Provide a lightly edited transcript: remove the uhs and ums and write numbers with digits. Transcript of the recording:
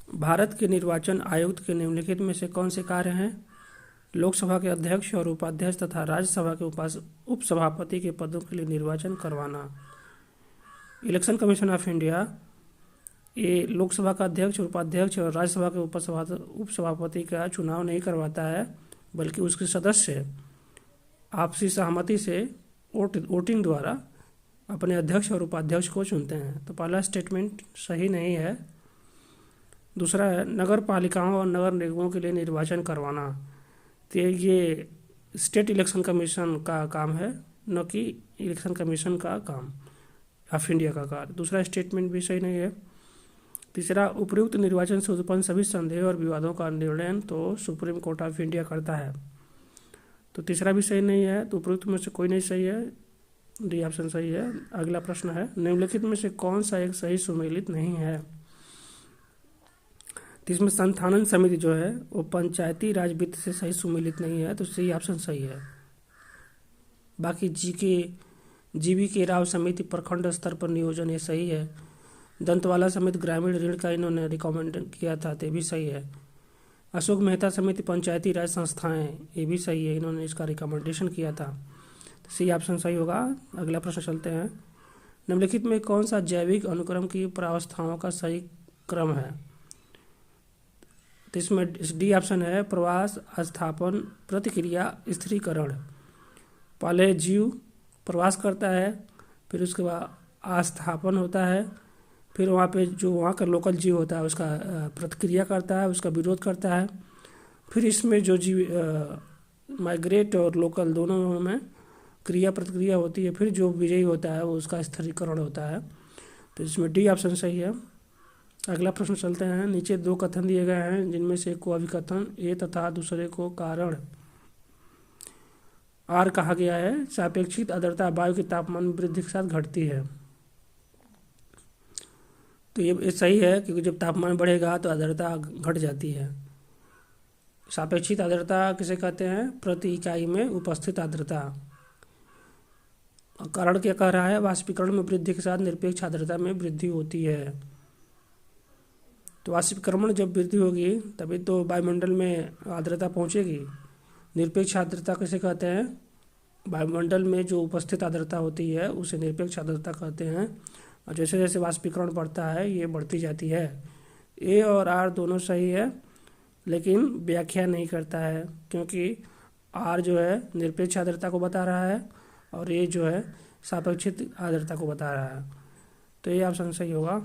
भारत के निर्वाचन आयुक्त के निम्नलिखित में से कौन से कार्य हैं? लोकसभा के अध्यक्ष और उपाध्यक्ष तथा राज्यसभा के उपसभापति के पदों के लिए निर्वाचन करवाना। इलेक्शन कमीशन ऑफ इंडिया ये लोकसभा का अध्यक्ष और उपाध्यक्ष और राज्यसभा के उपसभापति का चुनाव नहीं करवाता है, बल्कि उसके सदस्य आपसी सहमति से वोटिंग द्वारा अपने अध्यक्ष और उपाध्यक्ष को चुनते हैं। तो पहला स्टेटमेंट सही नहीं है। दूसरा है नगर पालिकाओं और नगर निगमों के लिए निर्वाचन करवाना। तो ये स्टेट इलेक्शन कमीशन का काम है, न कि इलेक्शन कमीशन का काम ऑफ इंडिया का कार्य। दूसरा स्टेटमेंट भी सही नहीं है। तीसरा, उपयुक्त निर्वाचन से उत्पन्न सभी संदेह और विवादों का निर्णय तो सुप्रीम कोर्ट ऑफ इंडिया करता है। तो तीसरा भी सही नहीं है। तो उपयुक्त में से कोई नहीं सही है, डी ऑप्शन सही है। अगला प्रश्न है, निम्नलिखित में से कौन सा एक सही सुमेलित नहीं है? तो इसमें संस्थानन समिति जो है वो पंचायती राज वित्त से सही सुमेलित नहीं है, तो सही ऑप्शन सही है। बाकी जीवी के राव समिति प्रखंड स्तर पर नियोजन, ये सही है। दंतवाला समिति ग्रामीण ऋण का इन्होंने रिकमेंड किया था, तो ये भी सही है। अशोक मेहता समिति पंचायती राज संस्थाएं, ये भी सही है, इन्होंने इसका रिकमेंडेशन किया था, तो सी ऑप्शन सही होगा। अगला प्रश्न चलते हैं, निम्नलिखित में कौन सा जैविक अनुक्रम की प्रावस्थाओं का सही क्रम है? तो इसमें डी ऑप्शन है, प्रवास, स्थापन, प्रतिक्रिया, स्थिरीकरण। पहले जीव प्रवास करता है, फिर उसके बाद आस्थापन होता है, फिर वहाँ पे जो वहाँ का लोकल जीव होता है उसका प्रतिक्रिया करता है, उसका विरोध करता है। फिर इसमें जो जीव माइग्रेट और लोकल दोनों में क्रिया प्रतिक्रिया होती है, फिर जो विजयी होता है वो उसका स्थिरीकरण होता है। तो इसमें डी ऑप्शन सही है। अगला प्रश्न चलते हैं, नीचे दो कथन दिए गए हैं जिनमें से एक को अभिकथन ए तथा दूसरे को कारण आर कहा गया है। सापेक्षिक आर्द्रता वायु के तापमान में वृद्धि के साथ घटती है। तो ये सही है, क्योंकि जब तापमान बढ़ेगा तो आर्द्रता घट जाती है। सापेक्षिक आर्द्रता किसे कहते हैं? प्रति इकाई में उपस्थित आर्द्रता। कारण क्या कह रहा है? वाष्पीकरण में वृद्धि के साथ निरपेक्ष आर्द्रता में वृद्धि होती है। तो वाष्पीकरण जब वृद्धि होगी तभी तो वायुमंडल में आर्द्रता पहुंचेगी। निरपेक्ष आर्द्रता किसे कहते हैं? वायुमंडल में जो उपस्थित आर्द्रता होती है उसे निरपेक्ष आर्द्रता कहते हैं। और जैसे जैसे वाष्पीकरण बढ़ता है ये बढ़ती जाती है। ए और आर दोनों सही है, लेकिन व्याख्या नहीं करता है, क्योंकि आर जो है निरपेक्ष आर्द्रता को बता रहा है और ए जो है सापेक्षिक आर्द्रता को बता रहा है। तो ये ऑप्शन सही होगा।